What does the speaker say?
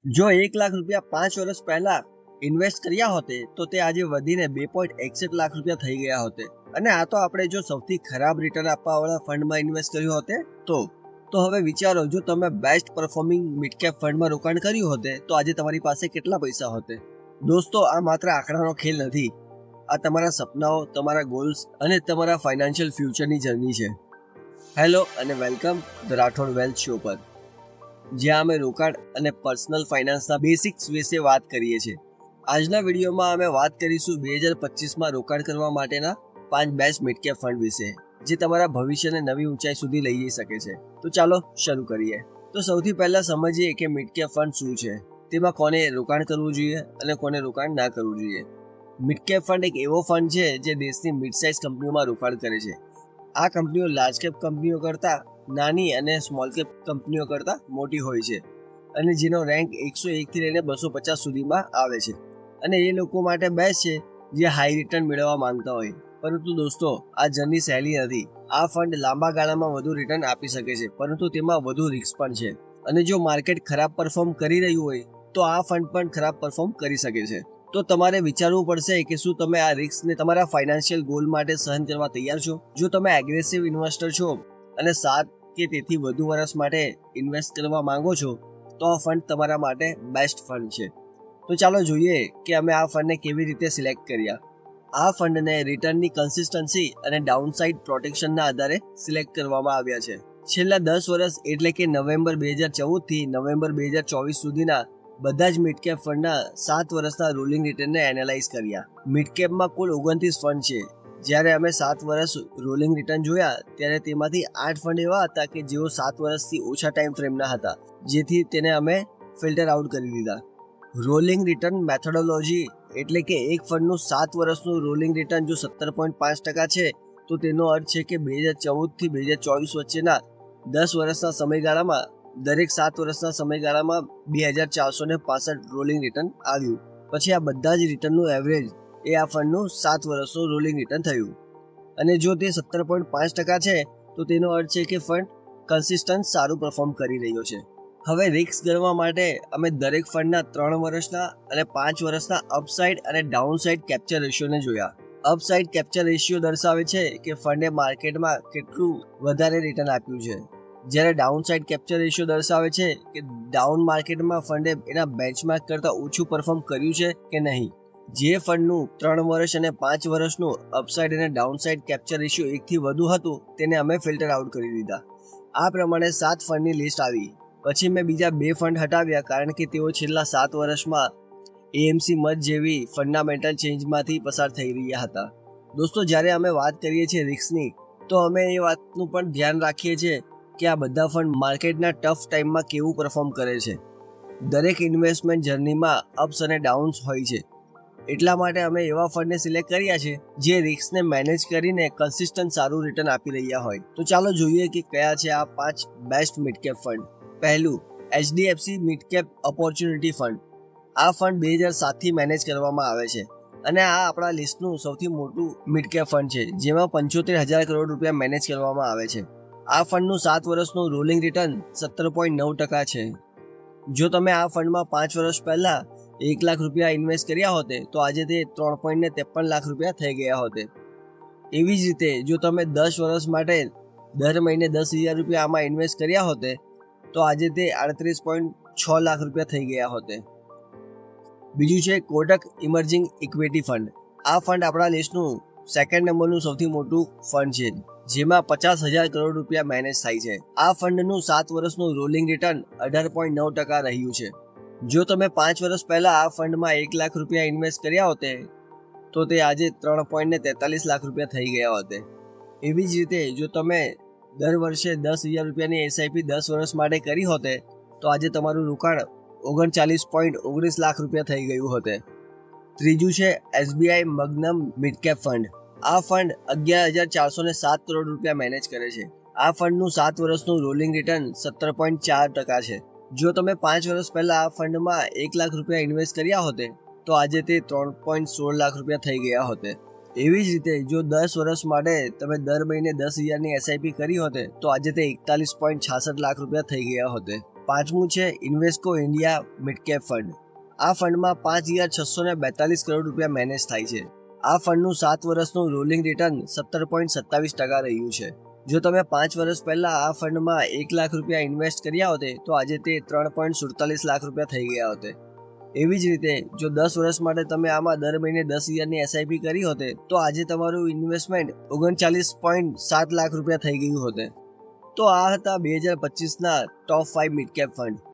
જો 1 લાખ રૂપિયા 5 વર્ષ પહેલા ઇન્વેસ્ટ કર્યા હોતે તો તે આજે વધીને 2.61 લાખ રૂપિયા થઈ ગયા હોતે. અને આ તો આપણે જો સૌથી ખરાબ રિટર્ન આપવાવાળા ફંડમાં ઇન્વેસ્ટ કર્યું હોતે તો હવે વિચારો, જો તમે બેસ્ટ પરફોર્મિંગ મિડ કેપ ફંડમાં રોકાણ કર્યું હોતે તો આજે તમારી પાસે કેટલા પૈસા હોતે. દોસ્તો, આ માત્ર આંકડાનો ખેલ નથી. આ તમારા સપનાઓ, તમારા ગોલ્સ અને તમારા ફાઇનાન્શિયલ ફ્યુચરની જર્ની છે. હેલો અને welcome the Rathod wealth show પર, જ્યાં અમે રોકાણ અને પર્સનલ ફાઇનાન્સના બેસિક્સ વિશે વાત કરીએ છીએ. આજના વિડીયોમાં અમે વાત કરીશું 2025માં રોકાણ કરવા માટેના 5 બેસ્ટ મિડ કેપ ફંડ વિશે, જે તમારા ભવિષ્યને નવી ઊંચાઈ સુધી લઈ જઈ શકે છે. તો ચાલો શરૂ કરીએ. તો સૌથી પહેલા સમજીએ કે મિડ કેપ ફંડ શું છે, તેમાં કોને રોકાણ કરવું જોઈએ અને કોને રોકાણ ના કરવું જોઈએ. મિડ કેપ ફંડ એક એવો ફંડ છે જે દેશની મિડ સાઇઝ કંપનીઓમાં રોકાણ કરે છે. આ કંપનીઓ લાર્જ કેપ કંપનીઓ કરતાં નાની અને સ્મોલ કેપ કંપનીઓ કરતાં મોટી હોય છે અને જેનો રેન્ક 101 થી લઈને 250 સુધીમાં આવે છે. અને એ લોકો માટે બેસ્ટ છે જે હાઈ રિટર્ન મેળવવા માંગતા હોય. પરંતુ દોસ્તો, આ જર્ની સહેલી નથી. આ ફંડ લાંબા ગાળામાં વધુ રિટર્ન આપી શકે છે, પરંતુ તેમાં વધુ રિસ્ક પણ છે. અને જો માર્કેટ ખરાબ પરફોર્મ કરી રહ્યું હોય તો આ ફંડ પણ ખરાબ પરફોર્મ કરી શકે છે. તો તમારે વિચારવું પડશે કે શું તમે આ રિસ્કને તમારા ફાઇનાન્શિયલ ગોલ માટે સહન કરવા તૈયાર છો. જો તમે એગ્રેસિવ ઇન્વેસ્ટર છો અને 7 કે તેથી વધુ વર્ષ માટે ઇન્વેસ્ટ કરવા માંગો છો તો આ ફંડ તમારા માટે બેસ્ટ ફંડ છે. તો ચાલો જોઈએ કે અમે આ ફંડને કેવી રીતે સિલેક્ટ કર્યા. આ ફંડને રિટર્નની કન્સિસ્ટન્સી અને ડાઉનસાઇડ પ્રોટેક્શનના આધારે સિલેક્ટ કરવામાં આવ્યા છે. છેલ્લા 10 વર્ષ એટલે કે નવેમ્બર 2014 થી નવેમ્બર 2024 સુધીના બધા જ મિડ કેપ ફંડના 7 વર્ષના રોલિંગ રિટર્નને એનાલાઇઝ કર્યા. મિડ કેપમાં કુલ 29 ફંડ છે. જ્યારે અમે 7 વર્ષ રોલિંગ રિટર્ન જોયા ત્યારે તેમાંથી 8 ફંડ એવા હતા કે જેઓ 7 વર્ષથી ઓછા ટાઈમ ફ્રેમના હતા, જેથી તેને અમે ફિલ્ટર આઉટ કરી દીધા. રોલિંગ રિટર્ન મેથોડોલોજી એટલે કે એક ફંડનું 7 વર્ષનું રોલિંગ રિટર્ન જો 17.5% છે તો તેનો અર્થ છે કે 2014 થી 2024 વચ્ચેના 10 વર્ષના સમયગાળામાં દરેક 7 વર્ષના સમયગાળામાં 2465 રોલિંગ રિટર્ન આવ્યું. પછી આ બધા જ રિટર્નનું એવરેજ એ આ ફંડનું 7 વર્ષનું રોલિંગ રિટર્ન થયું. અને જો તે 17.5% છે તો તેનો અર્થ છે કે ફંડ કન્સિસ્ટન્ટ સારું પરફોર્મ કરી રહ્યો છે. હવે રિસ્ક ગણવા માટે અમે દરેક ફંડના 3 વર્ષના અને 5 વર્ષના અપસાઇડ અને ડાઉનસાઇડ કેપ્ચર રેશિયોને જોયા. અપસાઇડ કેપ્ચર રેશિયો દર્શાવે છે કે ફંડે માર્કેટમાં કેટલું વધારે રિટર્ન આપ્યું છે, જ્યારે ડાઉનસાઇડ કેપ્ચર રેશિયો દર્શાવે છે કે ડાઉન માર્કેટમાં ફંડે એના બેન્ચમાર્ક કરતાં ઓછું પરફોર્મ કર્યું છે કે નહીં. જે ફંડનું 3 વર્ષ અને 5 વર્ષનું અપસાઇડ અને ડાઉનસાઇડ કેપ્ચર રેશિયો 1 થી વધુ હતું તેને અમે ફિલ્ટર આઉટ કરી દીધા. આ પ્રમાણે 7 ફંડની લિસ્ટ આવી. પછી મેં બીજા 2 ફંડ હટાવ્યા કારણ કે તેઓ છેલ્લા 7 વર્ષમાં એએમસી મચ જેવી ફંડામેન્ટલ ચેન્જમાંથી પસાર થઈ રહ્યા હતા. દોસ્તો, જ્યારે અમે વાત કરીએ છીએ રિસ્કની, તો અમે એ વાતનું પણ ધ્યાન રાખીએ છીએ કે આ બધા ફંડ માર્કેટના ટફ ટાઈમમાં કેવું પરફોર્મ કરે છે. દરેક ઇન્વેસ્ટમેન્ટ જર્નીમાં અપ્સ અને ડાઉન્સ હોય છે. એટલા માટે અમે એવા ફંડને સિલેક્ટ કર્યા છે જે રિસ્કને મેનેજ કરીને કન્સિસ્ટન્ટ સારું રિટર્ન આપી રહ્યા હોય. તો ચાલો જોઈએ કે કયા છે આ 5 બેસ્ટ મિડ કેપ ફંડ. પહેલું, HDFC mid cap opportunity fund. આ ફંડ 2007થી મેનેજ કરવામાં આવે છે અને આ આપણા લિસ્ટનું સૌથી મોટું મિડ કેપ ફંડ છે, જેમાં 75,000 કરોડ રૂપિયા મેનેજ કરવામાં આવે છે. આ ફંડનું 7 વર્ષનું રોલિંગ રિટર્ન 17.9% છે. જો તમે આ ફંડમાં 5 વર્ષ પહેલા 1 લાખ રૂપિયા ઇન્વેસ્ટ કર્યા હોતે તો આજે તે 3.53 લાખ રૂપિયા થઈ ગયા હોતે. એવી જ રીતે જો તમે 10 વર્ષ માટે દર મહિને 10,000 રૂપિયા આમાં ઇન્વેસ્ટ કર્યા હોતે તો આજે તે 38.6 લાખ રૂપિયા થઈ ગયા હોતે. બીજું છે કોટક ઇમર્જિંગ ઇક્વિટી ફંડ. આ ફંડ આપણા લિસ્ટનું 2nd નંબરનું સૌથી મોટું ફંડ છે, જેમાં 50,000 કરોડ રૂપિયા મેનેજ થાય છે. આ ફંડનું 7 વર્ષનું રોલિંગ રિટર્ન 18.9% રહ્યું છે. જો તમે 5 વર્ષ પહેલા આ ફંડમાં 1 લાખ રૂપિયા ઇન્વેસ્ટ કર્યા હોતે તો તે આજે 3.43 લાખ રૂપિયા થઈ ગયા હોતે. એવી જ રીતે જો તમે દર વર્ષે 10,000 રૂપિયાની એસઆઈપી 10 વર્ષ માટે કરી હોતે તો આજે તમારું રોકાણ 39.19 લાખ રૂપિયા થઈ ગયું હોતે. ત્રીજું છે એસબીઆઈ મગ્નમ મિડ કેપ ફંડ. આ ફંડ 11,407 કરોડ રૂપિયા મેનેજ કરે છે. આ ફંડનું 7 વર્ષનું રોલિંગ રિટર્ન 17.4% છે. જો તમે 5 વર્ષ પહેલા આ ફંડમાં 1 લાખ રૂપિયા ઇન્વેસ્ટ કર્યા હોતે તો આજે તે 3.16 લાખ રૂપિયા થઈ ગયા હોતે. એવી જ રીતે જો 10 વર્ષ માટે તમે દર મહિને 10,000ની એસઆઈપી કરી હોતે તો આજે તે 41.66 લાખ રૂપિયા થઈ ગયા હોતે. પાંચમું છે ઇન્વેસ્કો ઇન્ડિયા મિડ કેપ ફંડ. આ ફંડમાં 5,642 કરોડ રૂપિયા મેનેજ થાય છે. આ ફંડનું 7 વર્ષનું રોલિંગ રિટર્ન 17.27% રહ્યું છે. જો તમે 5 વર્ષ પહેલા આ ફંડમાં 1 લાખ રૂપિયા ઇન્વેસ્ટ કર્યા હોતે તો આજે તે 3.47 લાખ રૂપિયા થઈ ગયા હોતે. એવી જ રીતે જો 10 વર્ષ માટે તમે આમાં દર મહિને 10,000ની એસઆઈપી કરી હોતે તો આજે તમારું ઇન્વેસ્ટમેન્ટ 39.7 લાખ રૂપિયા થઈ ગયું હોતે. તો આ હતા 2025ના ટોપ 5 મિડ કેપ ફંડ.